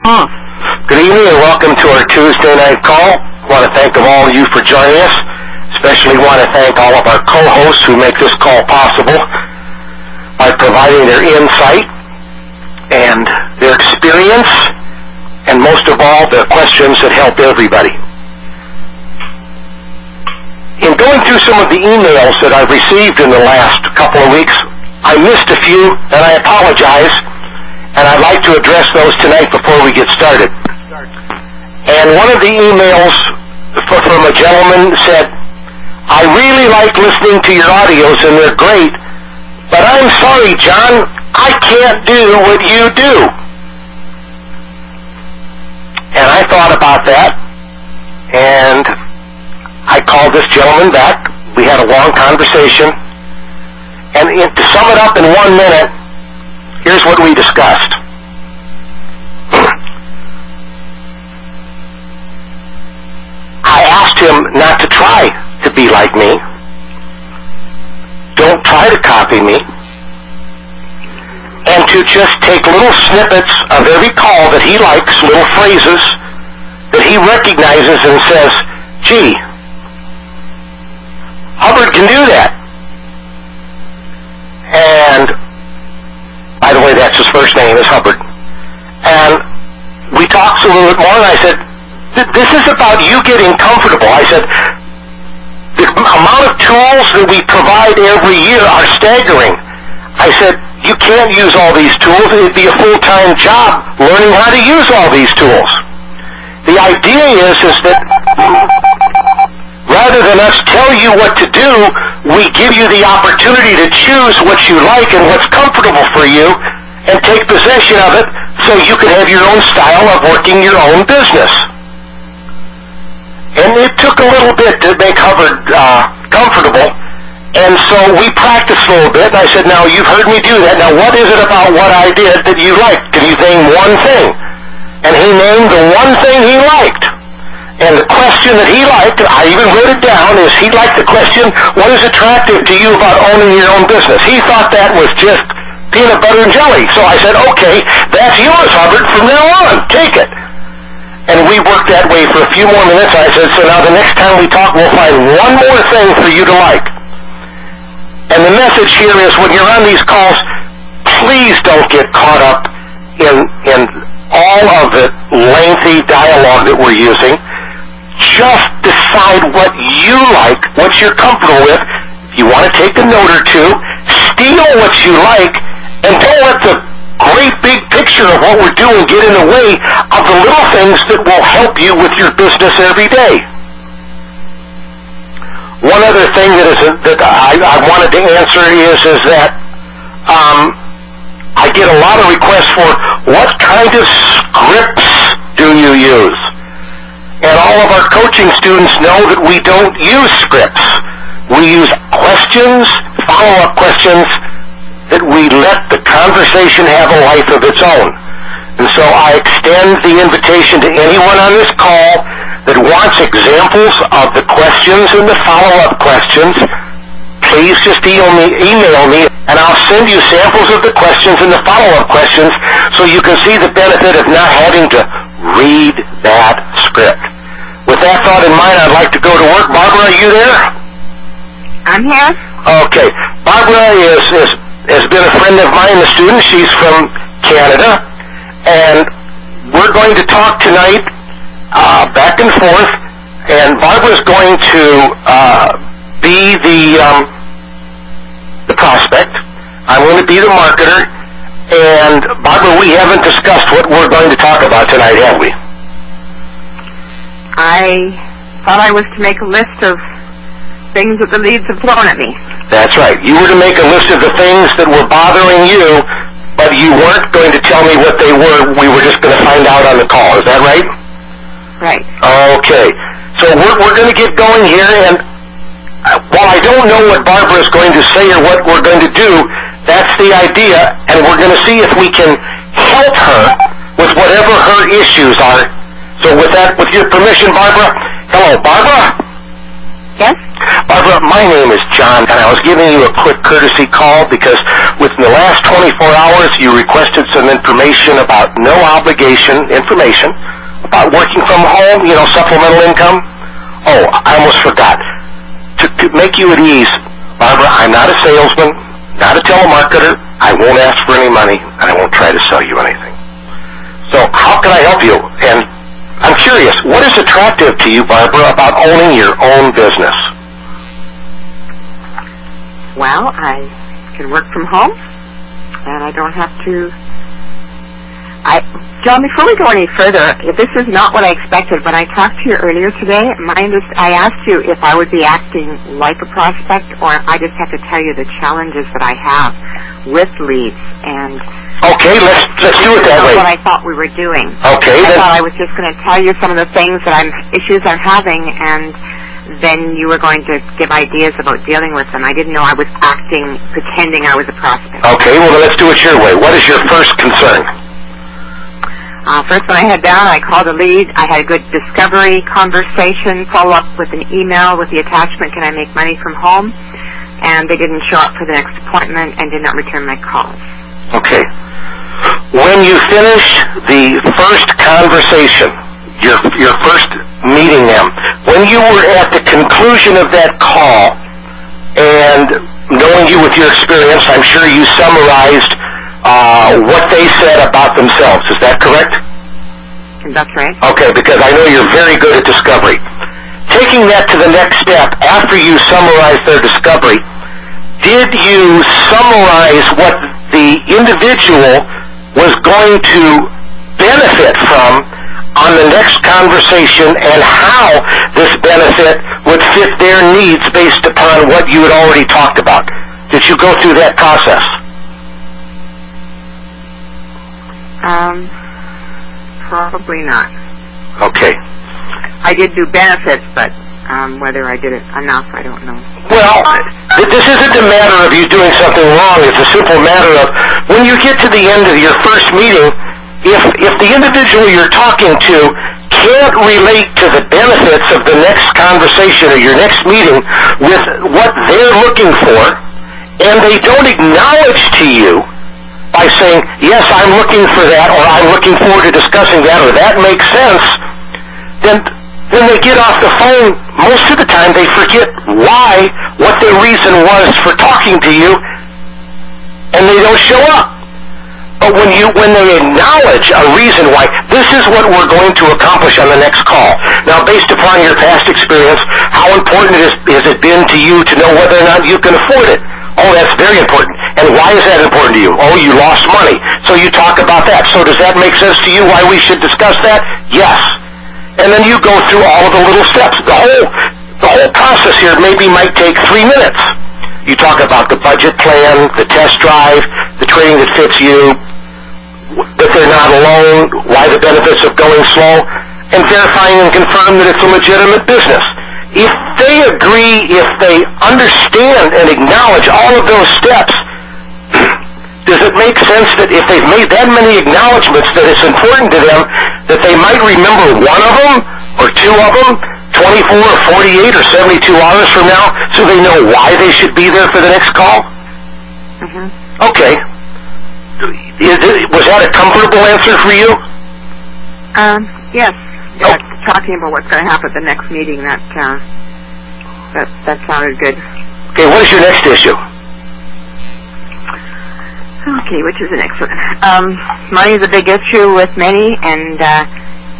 off. Good evening and welcome to our Tuesday night call. I want to thank all of you for joining us. Especially want to thank all of our co-hosts who make this call possible by providing their insight and their experience, and most of all, their questions that help everybody. In going through some of the emails that I've received in the last couple of weeks, I missed a few, and I apologize, and I'd like to address those tonight before we get started. And one of the emails from a gentleman said, I really like listening to your audios, and they're great, but I'm sorry, John, I can't do what you do. And I thought about that, and I called this gentleman back. We had a long conversation, and to sum it up in 1 minute, here's what we discussed. I asked him not to try to be like me. Don't try to copy me. And to just take little snippets of every call that he likes, little phrases that he recognizes and says, gee, Hubbard can do that. And, by the way, that's his first name, is Hubbard. And we talked a little bit more, and I said, this is about you getting comfortable. I said, the amount of tools that we provide every year are staggering. I said, you can't use all these tools. It'd be a full-time job learning how to use all these tools. The idea is that rather than us tell you what to do, we give you the opportunity to choose what you like and what's comfortable for you and take possession of it so you can have your own style of working your own business. And it took a little bit to make Hubbard comfortable, and so we practiced a little bit, and I said, now, you've heard me do that. Now, what is it about what I did that you liked? Can you name one thing? And he named the one thing he liked. And the question that he liked, I even wrote it down, is he liked the question, what is attractive to you about owning your own business? He thought that was just peanut butter and jelly. So I said, okay, that's yours, Hubbard, from now on. Take it. And we worked that way for a few more minutes. I said, so now the next time we talk, we'll find one more thing for you to like. And the message here is, when you're on these calls, please don't get caught up in all of the lengthy dialogue that we're using. Just decide what you like, what you're comfortable with. If you want to take a note or two, steal what you like, and don't let the great big picture of what we're doing get in the way of the little things that will help you with your business every day. One other thing that I wanted to answer is that I get a lot of requests for what kind of scripts do you use? And all of our coaching students know that we don't use scripts. We use questions, follow-up questions, that we let the conversation have a life of its own. And so I extend the invitation to anyone on this call that wants examples of the questions and the follow-up questions. Please just email me, and I'll send you samples of the questions and the follow-up questions so you can see the benefit of not having to read that script. With that thought in mind, I'd like to go to work. Barbara, are you there? I'm here. Okay. Barbara has been a friend of mine, the student. She's from Canada, and we're going to talk tonight back and forth, and Barbara's going to be the prospect. I'm going to be the marketer, and Barbara, we haven't discussed what we're going to talk about tonight, have we? I thought I was to make a list of things that the leads have thrown at me. That's right. You were to make a list of the things that were bothering you, but you weren't going to tell me what they were. We were just going to find out on the call. Is that right? Right. Okay. So we're going to get going here, and while I don't know what Barbara is going to say or what we're going to do, that's the idea, and we're going to see if we can help her with whatever her issues are. So with that, with your permission, Barbara. Hello, Barbara? Yes? Barbara, my name is John, and I was giving you a quick courtesy call because within the last 24 hours you requested some information about no obligation information about working from home, supplemental income. Oh, I almost forgot. To make you at ease, Barbara, I'm not a salesman, not a telemarketer. I won't ask for any money, and I won't try to sell you anything. So how can I help you? And I'm curious, what is attractive to you, Barbara, about owning your own business? Well, I can work from home, and I don't have to... John, before we go any further, this is not what I expected. When I talked to you earlier today, I asked you if I would be acting like a prospect or if I just have to tell you the challenges that I have with leads. And okay, let's do it that way. What I thought we were doing. Okay, I thought I was just going to tell you some of the things issues I'm having, and then you were going to give ideas about dealing with them. I didn't know I was pretending I was a prospect. Okay, well then let's do it your way. What is your first concern? First, when I had down, I called a lead. I had a good discovery conversation, follow up with an email with the attachment, can I make money from home? And they didn't show up for the next appointment and did not return my calls. Okay. When you finished the first conversation, your first meeting them, when you were at the conclusion of that call, and knowing you with your experience, I'm sure you summarized what they said about themselves. Is that correct? That's right. Okay, because I know you're very good at discovery. Taking that to the next step, after you summarized their discovery, did you summarize what the individual was going to benefit from on the next conversation and how this benefit would fit their needs based upon what you had already talked about? Did you go through that process? Probably not. Okay. I did do benefits, but whether I did it enough, I don't know. Well, this isn't a matter of you doing something wrong. It's a simple matter of when you get to the end of your first meeting, if the individual you're talking to can't relate to the benefits of the next conversation or your next meeting with what they're looking for, and they don't acknowledge to you by saying, yes, I'm looking for that, or I'm looking forward to discussing that, or that makes sense, then they get off the phone. Most of the time they forget what their reason was for talking to you, and they don't show up. But when they acknowledge a reason why, this is what we're going to accomplish on the next call. Now, based upon your past experience, how important has it been to you to know whether or not you can afford it? Oh, that's very important. And why is that important to you? Oh, you lost money. So you talk about that. So does that make sense to you why we should discuss that? Yes. And then you go through all of the little steps. The whole process here might take 3 minutes. You talk about the budget plan, the test drive, the training that fits you, that they're not alone, why the benefits of going slow, and verifying and confirm that it's a legitimate business. If they agree, if they understand and acknowledge all of those steps, does it make sense that if they've made that many acknowledgments that it's important to them that they might remember one of them or two of them 24 or 48 or 72 hours from now so they know why they should be there for the next call? Mm-hmm. Okay. Was that a comfortable answer for you? Yes. Yeah, talking about what's going to happen at the next meeting, that sounded good. Okay, what is your next issue? Okay, which is the next one? Money is a big issue with many, and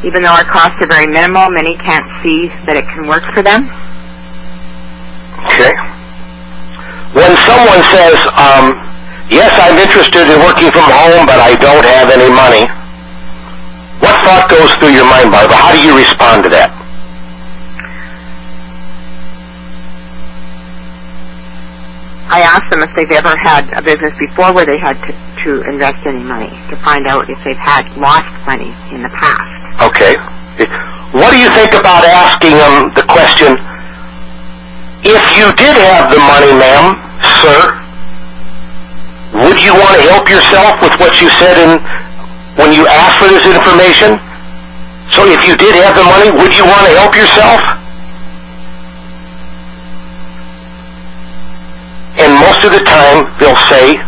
even though our costs are very minimal, many can't see that it can work for them. Okay. When someone says, yes, I'm interested in working from home, but I don't have any money, what thought goes through your mind, Barbara? How do you respond to that? I asked them if they've ever had a business before where they had to invest any money, to find out if they've had lost money in the past. Okay. What do you think about asking them the question, if you did have the money, ma'am, sir, would you want to help yourself with what you said when you asked for this information? So if you did have the money, would you want to help yourself? And most of the time, they'll say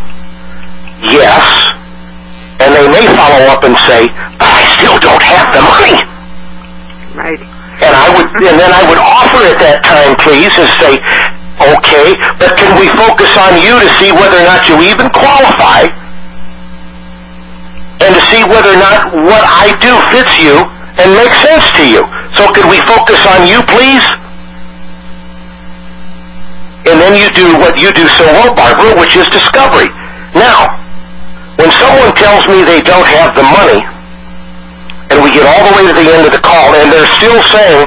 yes, and they may follow up and say, but I still don't have the money. Right. And then I would offer at that time, please, and say, okay, but can we focus on you to see whether or not you even qualify, and to see whether or not what I do fits you and makes sense to you. So could we focus on you, please? And then you do what you do so well, Barbara, which is discovery. Now, when someone tells me they don't have the money, and we get all the way to the end of the call, and they're still saying,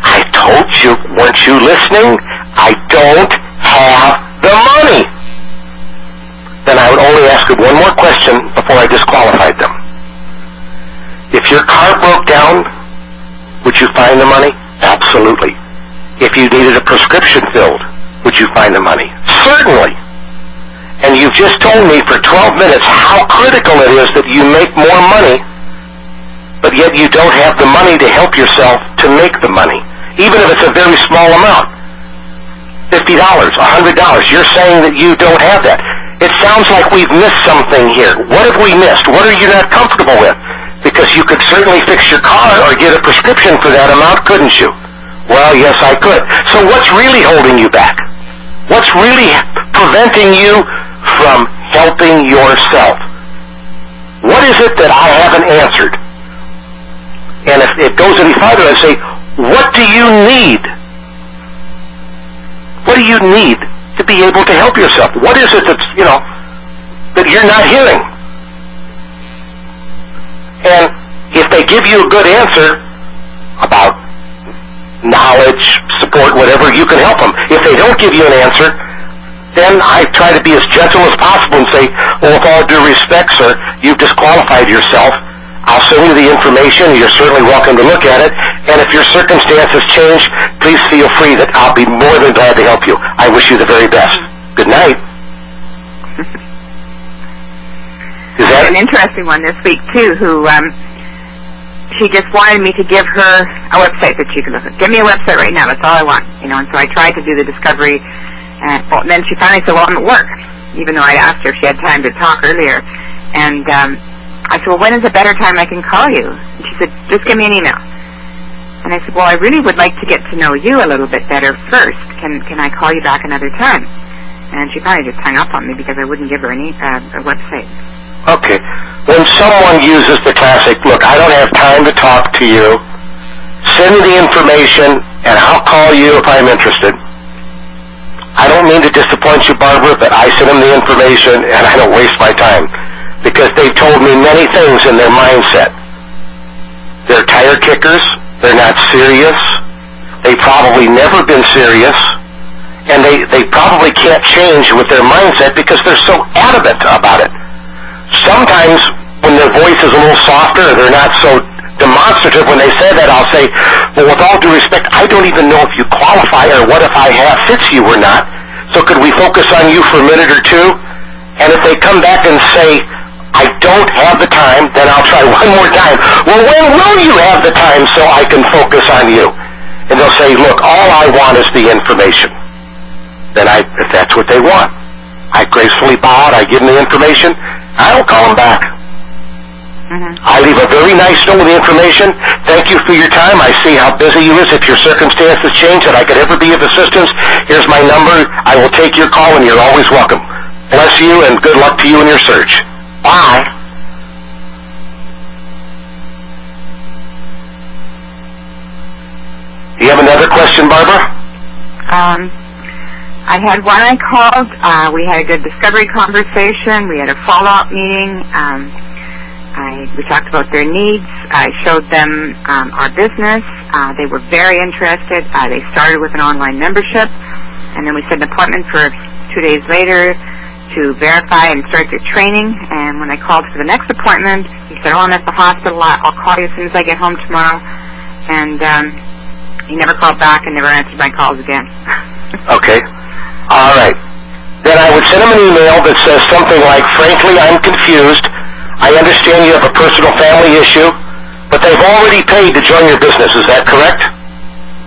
I told you, weren't you listening? I don't have the money. Then I would only ask them one more question before I disqualified them. If your car broke down, would you find the money? Absolutely. If you needed a prescription filled, would you find the money? Certainly. And you've just told me for 12 minutes how critical it is that you make more money, but yet you don't have the money to help yourself to make the money, even if it's a very small amount. $50, $100, you're saying that you don't have that. It sounds like we've missed something here. What have we missed? What are you not comfortable with? Because you could certainly fix your car or get a prescription for that amount, couldn't you? Well, yes, I could. So what's really holding you back? What's really preventing you from helping yourself? What is it that I haven't answered? And if it goes any farther, I'd say, what do you need? What do you need to be able to help yourself? What is it that's, that you're not hearing? And if they give you a good answer about knowledge, support, whatever, you can help them. If they don't give you an answer, then I try to be as gentle as possible and say, well, with all due respect, sir, you've disqualified yourself. I'll send you the information. You're certainly welcome to look at it. And if your circumstances change, please feel free that I'll be more than glad to help you. I wish you the very best. Good night. Is that an interesting one this week, too, who she just wanted me to give her a website that she could look at. Give me a website right now. That's all I want. And so I tried to do the discovery. And then she finally said, well, I'm at work, even though I asked her if she had time to talk earlier. And I said, well, when is a better time I can call you? And she said, just give me an email. And I said, well, I really would like to get to know you a little bit better first. Can I call you back another time? And she finally just hung up on me because I wouldn't give her a website. Okay. When someone uses the classic, look, I don't have time to talk to you, send me the information, and I'll call you if I'm interested. I don't mean to disappoint you, Barbara, but I send them the information, and I don't waste my time, because they've told me many things in their mindset. They're tire kickers. They're not serious. They've probably never been serious, and they probably can't change with their mindset because they're so adamant about it. Sometimes when their voice is a little softer, they're not so demonstrative. When they say that, I'll say, well, with all due respect, I don't even know if you qualify or what if I have fits you or not. So could we focus on you for a minute or two? And if they come back and say, I don't have the time, then I'll try one more time. Well, when will you have the time so I can focus on you? And they'll say, look, all I want is the information. Then if that's what they want, I gracefully bow out, I give them the information, I don't call them back. Mm-hmm. I leave a very nice note with the information. Thank you for your time. I see how busy you is. If your circumstances change that I could ever be of assistance, here's my number. I will take your call, and you're always welcome. Bless you, and good luck to you in your search. Bye. Do you have another question, Barbara? I had one I called. We had a good discovery conversation. We had a follow-up meeting. We talked about their needs. I showed them our business. They were very interested. They started with an online membership, and then we set an appointment for 2 days later to verify and start their training. And when I called for the next appointment, he said, I'm at the hospital. I'll call you as soon as I get home tomorrow. And he never called back and never answered my calls again. Okay. All right. Then I would send him an email that says something like, frankly, I'm confused. I understand you have a personal family issue, but they've already paid to join your business. Is that correct?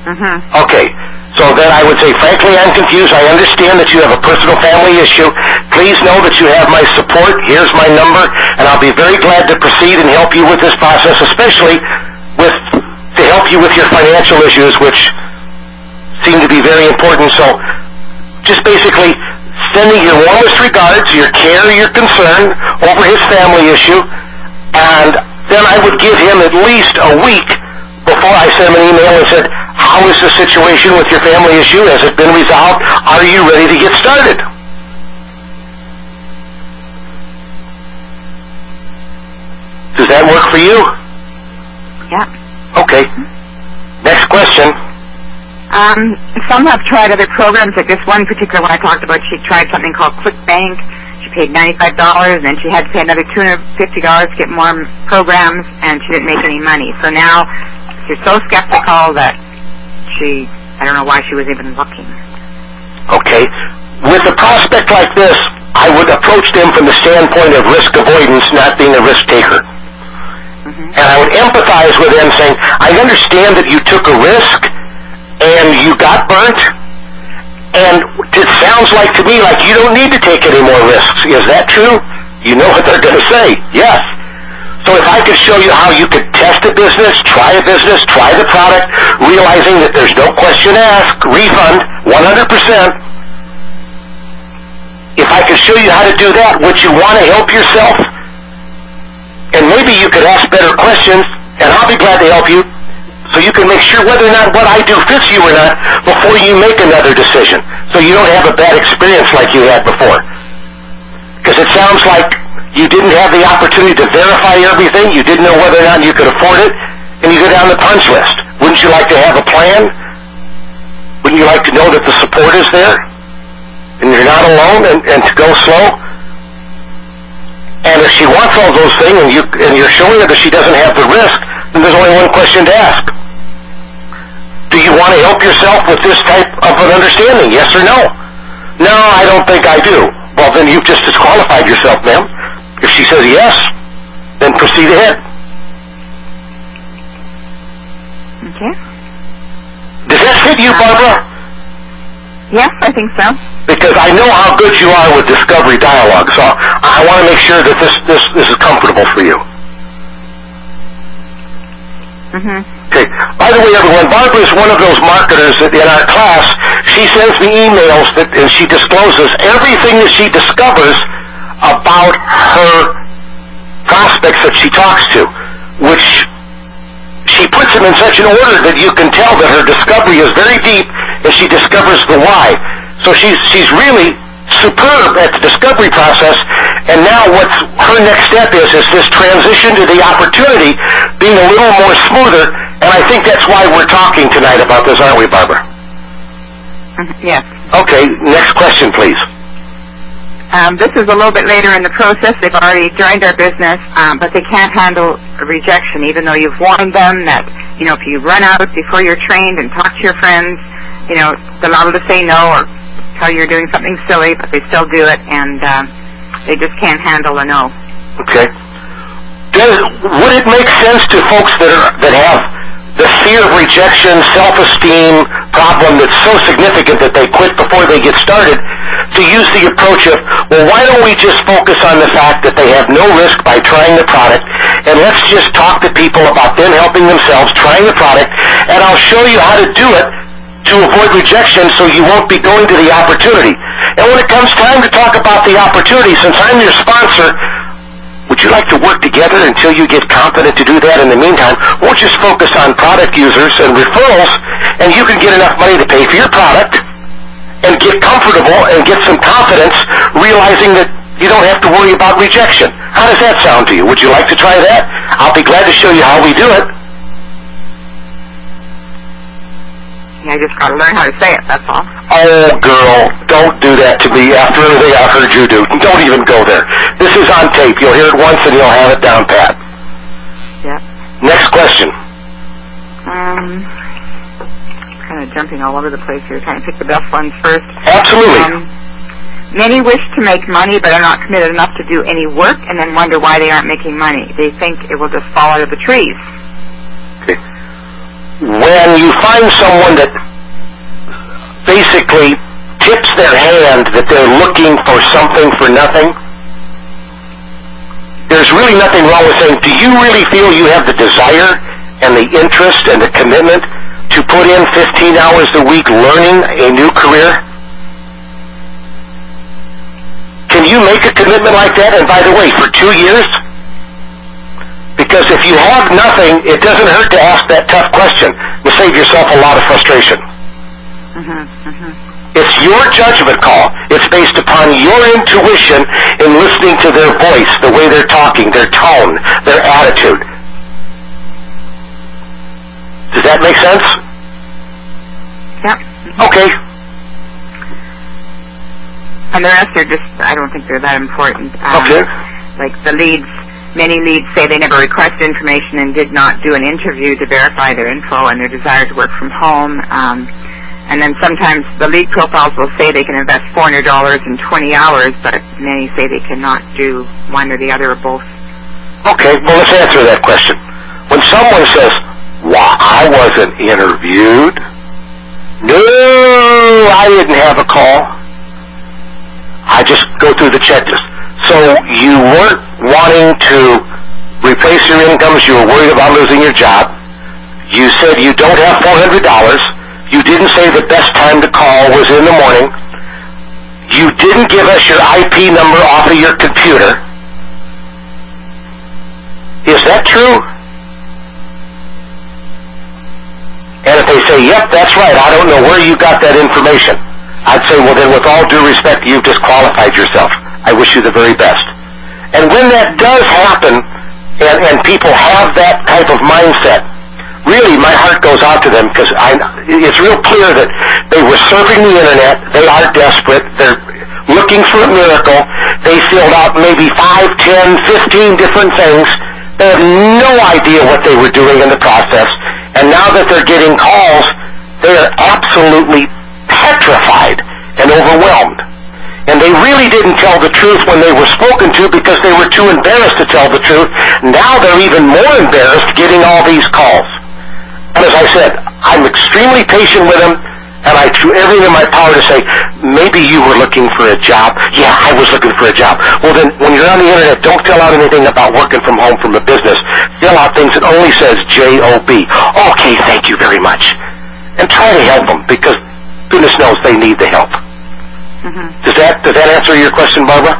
Mm-hmm. Okay. So So then I would say, frankly, I'm confused. I understand that you have a personal family issue. Please know that you have my support. Here's my number, and I'll be very glad to proceed and help you with this process, especially to help you with your financial issues, which seem to be very important. So just basically sending your warmest regards, your care, your concern over his family issue, and then I would give him at least a week before I sent him an email and said, how is the situation with your family issue? Has it been resolved? Are you ready to get started? Does that work for you? Yeah. Okay. Next question. Some have tried other programs. Like this one particular one I talked about, she tried something called ClickBank. She paid $95, and then she had to pay another $250 to get more programs, and she didn't make any money. So now she's so skeptical that I don't know why she was even looking. Okay. With a prospect like this, I would approach them from the standpoint of risk avoidance, not being a risk taker. Mm-hmm. And I would empathize with them saying, I understand that you took a risk and you got burnt, and it sounds like to me like you don't need to take any more risks. Is that true? You know what they're going to say. Yes. So if I could show you how you could test a business, try the product, realizing that there's no question asked, refund, 100%. If I could show you how to do that, would you want to help yourself? And maybe you could ask better questions, and I'll be glad to help you, so you can make sure whether or not what I do fits you or not before you make another decision, so you don't have a bad experience like you had before. Because it sounds like you didn't have the opportunity to verify everything, you didn't know whether or not you could afford it, and you go down the punch list. Wouldn't you like to have a plan? Wouldn't you like to know that the support is there? And you're not alone, and to go slow? And if she wants all those things, and you're showing her that she doesn't have the risk, then there's only one question to ask. Do you want to help yourself with this type of an understanding, yes or no? No, I don't think I do. Well, then you've just disqualified yourself, ma'am. If she says yes, then proceed ahead. Okay. Does that fit you, Barbara? Yes, I think so. Because I know how good you are with discovery dialogue, so I want to make sure that this is comfortable for you. Mm-hmm. Okay. By the way, everyone, Barbara is one of those marketers that in our class, she sends me emails and she discloses everything that she discovers about her prospects that she talks to, which she puts them in such an order that you can tell that her discovery is very deep and she discovers the why. So she's really superb at the discovery process, and now what's her next step is this transition to the opportunity being a little more smoother, and I think that's why we're talking tonight about this, aren't we, Barbara? Yes. Okay, next question, please. This is a little bit later in the process. They've already joined our business, but they can't handle a rejection, even though you've warned them that, if you run out before you're trained and talk to your friends, they're liable to say no or tell you you're doing something silly, but they still do it, and they just can't handle a no. Okay. Would it make sense to folks that have the fear of rejection, self-esteem problem that's so significant that they quit before they get started, to use the approach of, well, why don't we just focus on the fact that they have no risk by trying the product, and let's just talk to people about them helping themselves, trying the product, and I'll show you how to do it to avoid rejection so you won't be going to the opportunity. And when it comes time to talk about the opportunity, since I'm your sponsor, would you like to work together until you get confident to do that? In the meantime, we'll just focus on product users and referrals, and you can get enough money to pay for your product and get comfortable and get some confidence, realizing that you don't have to worry about rejection. How does that sound to you? Would you like to try that? I'll be glad to show you how we do it. I just got to learn how to say it, that's all. Oh, girl, don't do that to me after everything I've heard you do. Don't even go there. This is on tape. You'll hear it once and you'll have it down pat. Yeah. Next question. Kind of jumping all over the place here, trying to pick the best ones first. Absolutely. Many wish to make money but are not committed enough to do any work and then wonder why they aren't making money. They think it will just fall out of the trees. Okay. When you find someone that basically tips their hand that they're looking for something for nothing, there's really nothing wrong with saying, do you really feel you have the desire and the interest and the commitment to put in 15 hours a week learning a new career? Can you make a commitment like that? And by the way, for 2 years? Because if you have nothing, it doesn't hurt to ask that tough question and save yourself a lot of frustration. It's your judgment call. It's based upon your intuition in listening to their voice, the way they're talking, their tone, their attitude. Does that make sense? Yep. Okay. And the rest are just, I don't think they're that important. Okay. Like the leads, many leads say they never requested information and did not do an interview to verify their info and their desire to work from home. And then sometimes the lead profiles will say they can invest $400 in 20 hours, but many say they cannot do one or the other or both. Okay, well, let's answer that question. When someone says, "Why, I wasn't interviewed," no, I didn't have a call. I just go through the checklist. So you weren't wanting to replace your incomes. You were worried about losing your job. You said you don't have $400. You didn't say the best time to call was in the morning. You didn't give us your IP number off of your computer. Is that true? And if they say, "Yep, that's right, I don't know where you got that information," I'd say, well, then with all due respect, you've disqualified yourself. I wish you the very best. And when that does happen, and people have that type of mindset, really, my heart goes out to them, because it's real clear that they were surfing the internet. They are desperate. They're looking for a miracle. They filled out maybe 5, 10, 15 different things. They have no idea what they were doing in the process. And now that they're getting calls, they are absolutely petrified and overwhelmed. And they really didn't tell the truth when they were spoken to because they were too embarrassed to tell the truth. Now they're even more embarrassed getting all these calls. And as I said, I'm extremely patient with them, and I do everything in my power to say, maybe you were looking for a job. Yeah, I was looking for a job. Well, then, when you're on the internet, don't fill out anything about working from home from a business. Fill out things that only says J-O-B. Okay, thank you very much. And try to help them, because goodness knows they need the help. Does that answer your question, Barbara?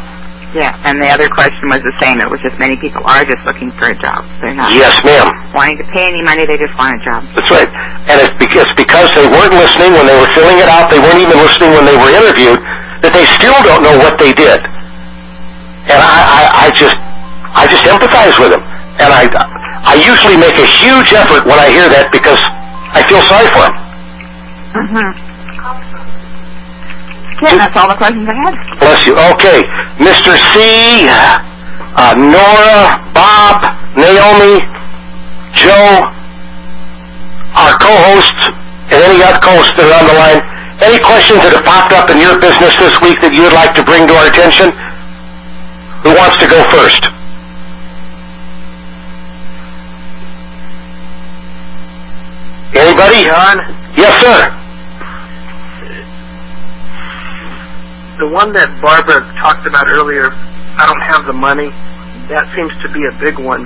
Yeah, and the other question was the same. It was just many people are just looking for a job. They're not yes, ma'am. wanting to pay any money. They just want a job. That's right. And it's because they weren't listening when they were filling it out. They weren't even listening when they were interviewed, that they still don't know what they did. And I just empathize with them. And I usually make a huge effort when I hear that because I feel sorry for them. Yeah, that's all the questions I had. Bless you. Okay. Mr. C, Nora, Bob, Naomi, Joe, our co-hosts, and any other co-hosts that are on the line, any questions that have popped up in your business this week that you would like to bring to our attention? Who wants to go first? Anybody? John? Yes, sir. The one that Barbara talked about earlier, I don't have the money, that seems to be a big one.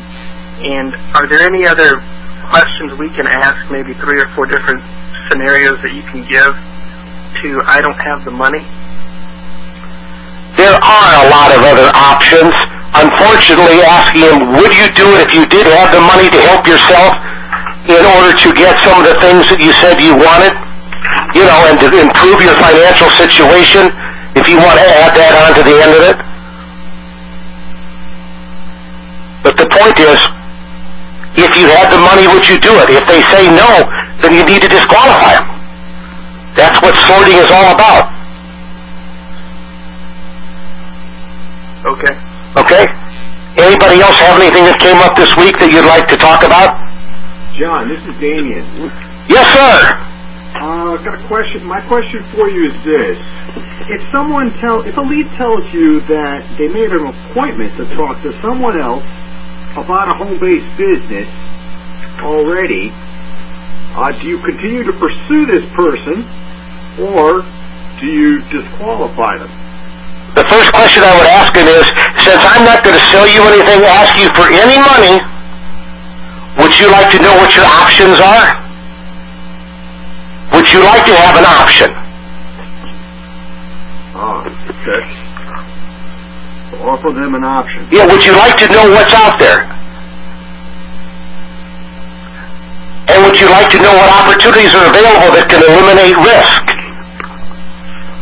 And are there any other questions we can ask, maybe 3 or 4 different scenarios that you can give to I don't have the money? There are a lot of other options. Unfortunately, asking him, would you do it if you did have the money to help yourself in order to get some of the things that you said you wanted, and to improve your financial situation, if you want to add that on to the end of it. But the point is, if you had the money, would you do it? If they say no, then you need to disqualify them. That's what sorting is all about. Okay. Okay? Anybody else have anything that came up this week that you'd like to talk about? John, this is Damien. Yes, sir. I've got a question. My question for you is this. If a lead tells you that they made an appointment to talk to someone else about a home-based business already, do you continue to pursue this person, or do you disqualify them? The first question I would ask him is, since I'm not going to sell you anything, ask you for any money, would you like to know what your options are? Would you like to have an option? Oh, okay. So offer them an option. Yeah, would you like to know what's out there? And would you like to know what opportunities are available that can eliminate risk?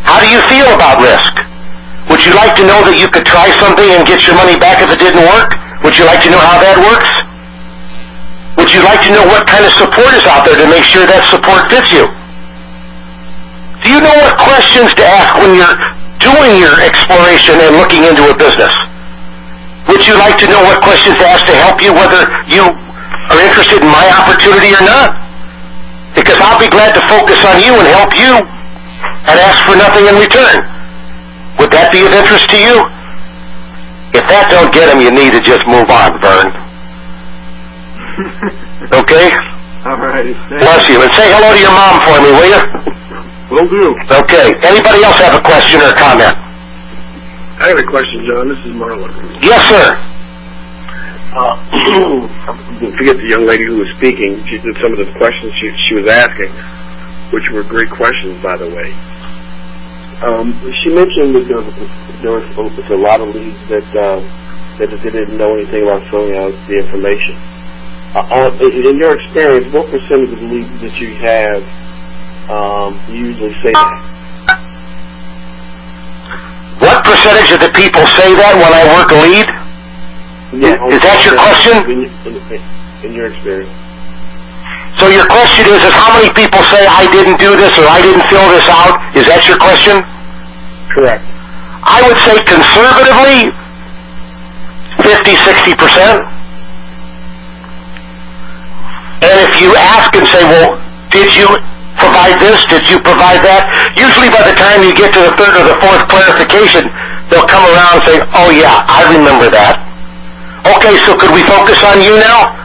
How do you feel about risk? Would you like to know that you could try something and get your money back if it didn't work? Would you like to know how that works? Would you like to know what kind of support is out there to make sure that support fits you? Do you know what questions to ask when you're doing your exploration and looking into a business? Would you like to know what questions to ask to help you whether you are interested in my opportunity or not? Because I'll be glad to focus on you and help you and ask for nothing in return. Would that be of interest to you? If that don't get him, you need to just move on, Vern. Okay? All right. Bless you. And say hello to your mom for me, will you? Will do. Okay. Anybody else have a question or a comment? I have a question, John. This is Marlon. Yes, sir. I forget the young lady who was speaking. She did some of the questions she was asking, which were great questions, by the way. She mentioned that there was a lot of leads that they didn't know anything about filling out the information. In your experience, what percentage of the leads that you have usually say that? What percentage of the people say that when I work a lead? Yeah, is that your question? In your experience. So your question is how many people say I didn't do this or I didn't fill this out? Is that your question? Correct. I would say conservatively 50-60%. And if you ask and say, well, did you provide this? Did you provide that? Usually by the time you get to the third or the fourth clarification, they'll come around and say, oh yeah, I remember that. Okay, so could we focus on you now?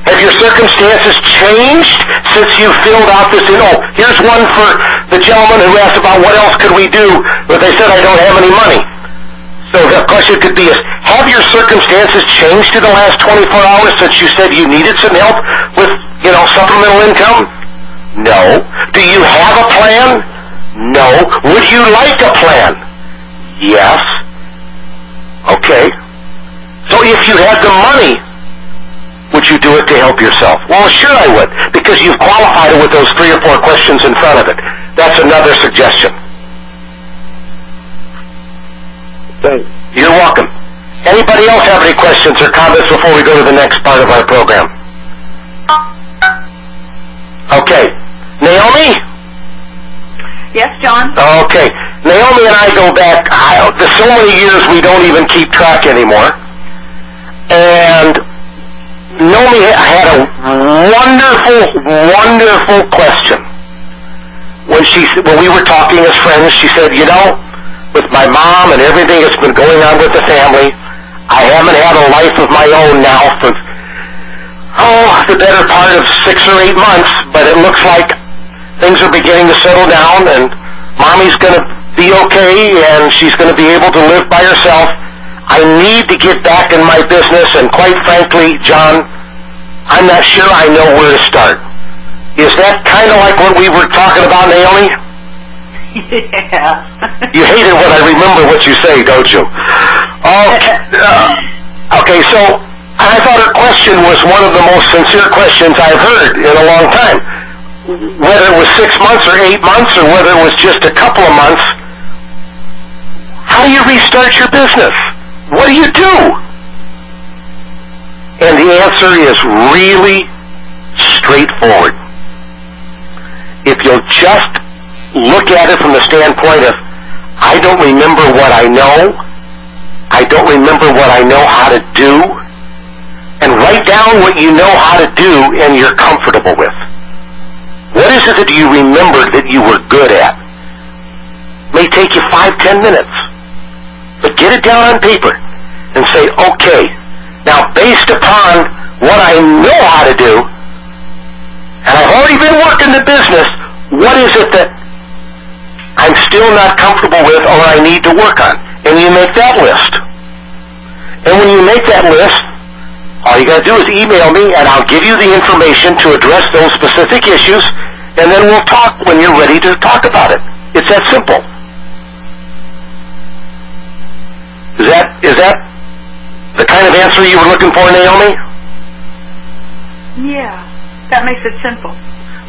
Have your circumstances changed since you filled out this? Here's one for the gentleman who asked about what else could we do, but they said I don't have any money. So the question could be is, have your circumstances changed in the last 24 hours since you said you needed some help with, supplemental income? No. Do you have a plan? No. Would you like a plan? Yes. Okay. So if you had the money, would you do it to help yourself? Well, sure I would, because you've qualified it with those 3 or 4 questions in front of it. That's another suggestion. Thanks. You're welcome. Anybody else have any questions or comments before we go to the next part of our program? Okay. Naomi? Yes, John? Okay. Naomi and I go back, there's so many years we don't even keep track anymore. And Naomi had a wonderful question. When we were talking as friends, she said, with my mom and everything that's been going on with the family, I haven't had a life of my own now for, the better part of 6 or 8 months, but it looks like things are beginning to settle down and Mommy's going to be okay and she's going to be able to live by herself. I need to get back in my business, and quite frankly, John, I'm not sure I know where to start. Is that kind of like what we were talking about, Naomi? Yeah. You hate it when I remember what you say, don't you? Okay, so I thought her question was one of the most sincere questions I've heard in a long time. Whether it was 6 months or 8 months or whether it was just a couple of months, how do you restart your business? What do you do? And the answer is really straightforward. If you'll just look at it from the standpoint of, I don't remember what I know, I don't remember what I know how to do, and write down what you know how to do and you're comfortable with. What is it that you remembered that you were good at? May take you 5-10 minutes. But get it down on paper and say, okay, now based upon what I know how to do, and I've already been working the business, what is it that I'm still not comfortable with or I need to work on? And you make that list. And when you make that list, all you got to do is email me, and I'll give you the information to address those specific issues, and then we'll talk when you're ready to talk about it. It's that simple. Is that the kind of answer you were looking for, Naomi? Yeah, that makes it simple.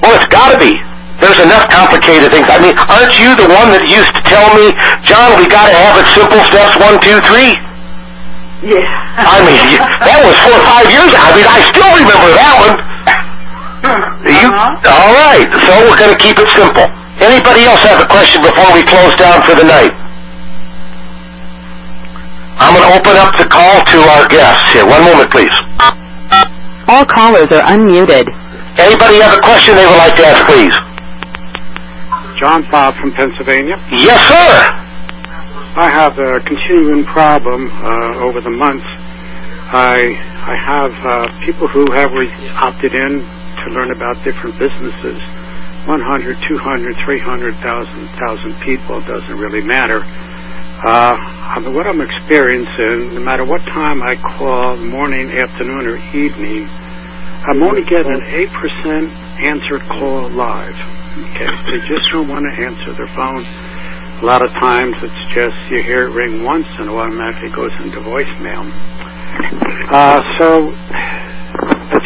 Well, it's got to be. There's enough complicated things. I mean, aren't you the one that used to tell me, John, we got to have it simple, steps 1, 2, 3? Yeah. I mean, that was 4 or 5 years ago. I mean, I still remember that one. All right, so we're going to keep it simple. Anybody else have a question before we close down for the night? I'm going to open up the call to our guests here. One moment, please. All callers are unmuted. Anybody have a question they would like to ask, please? John Bob from Pennsylvania. Yes, sir. I have a continuing problem over the months. I have people who have opted in to learn about different businesses. 100, 200, 300,000 people, doesn't really matter. What I'm experiencing, no matter what time I call, morning, afternoon, or evening, I'm only getting an 8% answered call live. Okay, they just don't want to answer their phone. A lot of times it's just you hear it ring once and it automatically goes into voicemail. So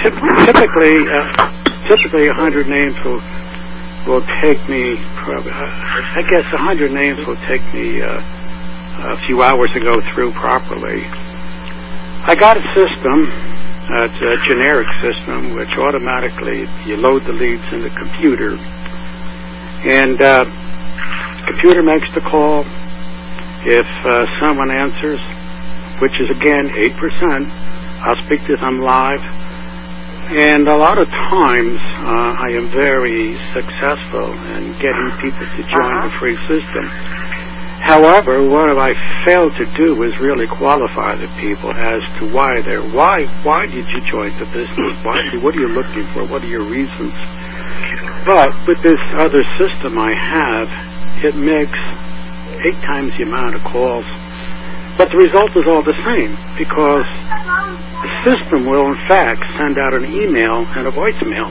typically 100 names will take me, I guess 100 names will take me a few hours to go through properly. I got a system, it's a generic system, which automatically you load the leads in the computer, and computer makes the call. If someone answers, which is again 8%, I'll speak to them live. And a lot of times I am very successful in getting people to join the free system. However, what I failed to do is really qualify the people as to why they're why did you join the business? What are you looking for? What are your reasons? But with this other system I have, it makes 8 times the amount of calls. But the result is all the same, because the system will in fact send out an email and a voicemail.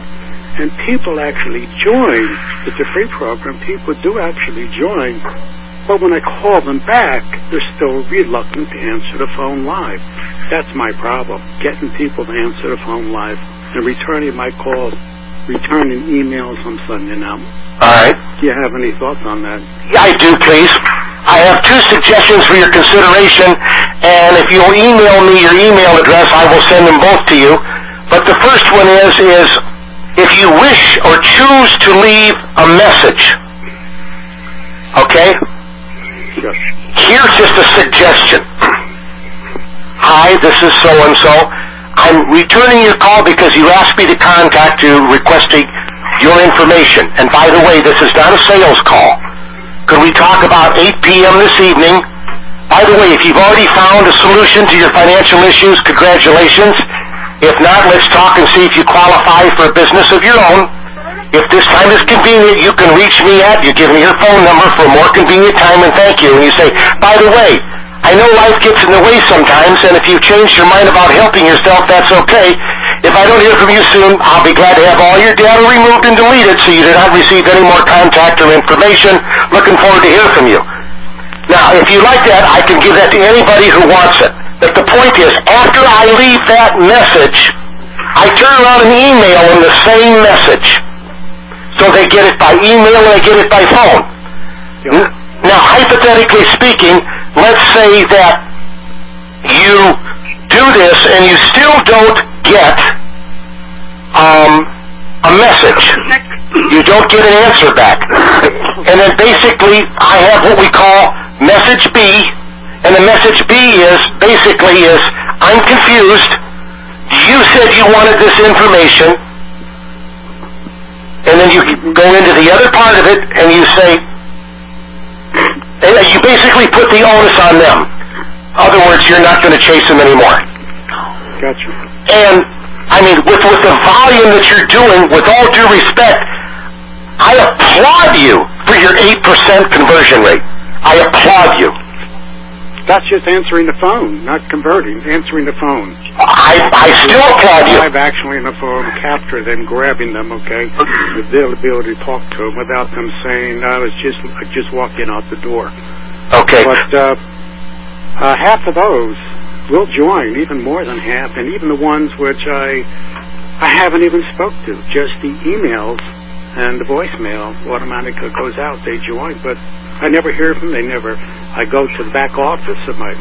And people actually join with the free program. People do actually join. But when I call them back, they're still reluctant to answer the phone live. That's my problem, getting people to answer the phone live and returning my calls, returning emails I'm sending out. All right. Do you have any thoughts on that? Yeah, I do, please. I have 2 suggestions for your consideration, and if you'll email me your email address, I will send them both to you. But the first one is if you wish or choose to leave a message, okay? Sure. Here's just a suggestion. Hi, this is so-and-so. I'm returning your call because you asked me to contact you requesting your information. And by the way, this is not a sales call. Could we talk about 8 p.m. this evening? By the way, if you've already found a solution to your financial issues, congratulations. If not, let's talk and see if you qualify for a business of your own. If this time is convenient, you can reach me at, you give me your phone number for a more convenient time, and thank you. And you say, by the way, I know life gets in the way sometimes, and if you've changed your mind about helping yourself, that's okay. If I don't hear from you soon, I'll be glad to have all your data removed and deleted so you do not receive any more contact or information. Looking forward to hear from you. Now, if you like that, I can give that to anybody who wants it. But the point is, after I leave that message, I turn around and email them the same message. So they get it by email and they get it by phone. Yep. Now, hypothetically speaking, let's say that you do this and you still don't get a message. You don't get an answer back. And then basically I have what we call message B, and the message B is basically I'm confused. You said you wanted this information. And then you go into the other part of it and you say, and you basically put the onus on them. In other words, you're not going to chase them anymore. Gotcha. And, I mean, with the volume that you're doing, with all due respect, I applaud you for your 8% conversion rate. I applaud you. That's just answering the phone, not converting, answering the phone. I still applaud you. Live actually in the phone, capture them, grabbing them, okay? With the ability to talk to them without them saying, I just walked in out the door. Okay. But half of those will join, even more than half, and even the ones which I haven't even spoke to, just the emails and the voicemail automatically goes out. They join, but I never hear from them. I go to the back office of my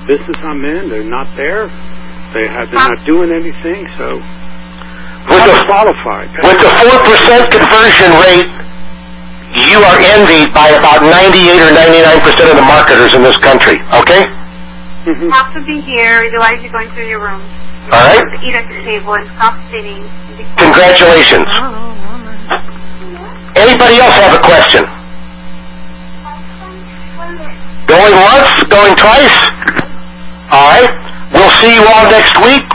business I'm in. They're not there. They're not doing anything. So I'm qualified. With the 4% conversion rate, you are envied by about 98 or 99% of the marketers in this country. Okay. You have to be here, otherwise you're going through your room. All right. Eat at the table and stop sitting. Congratulations. Anybody else have a question? Going once? Going twice? All right. We'll see you all next week.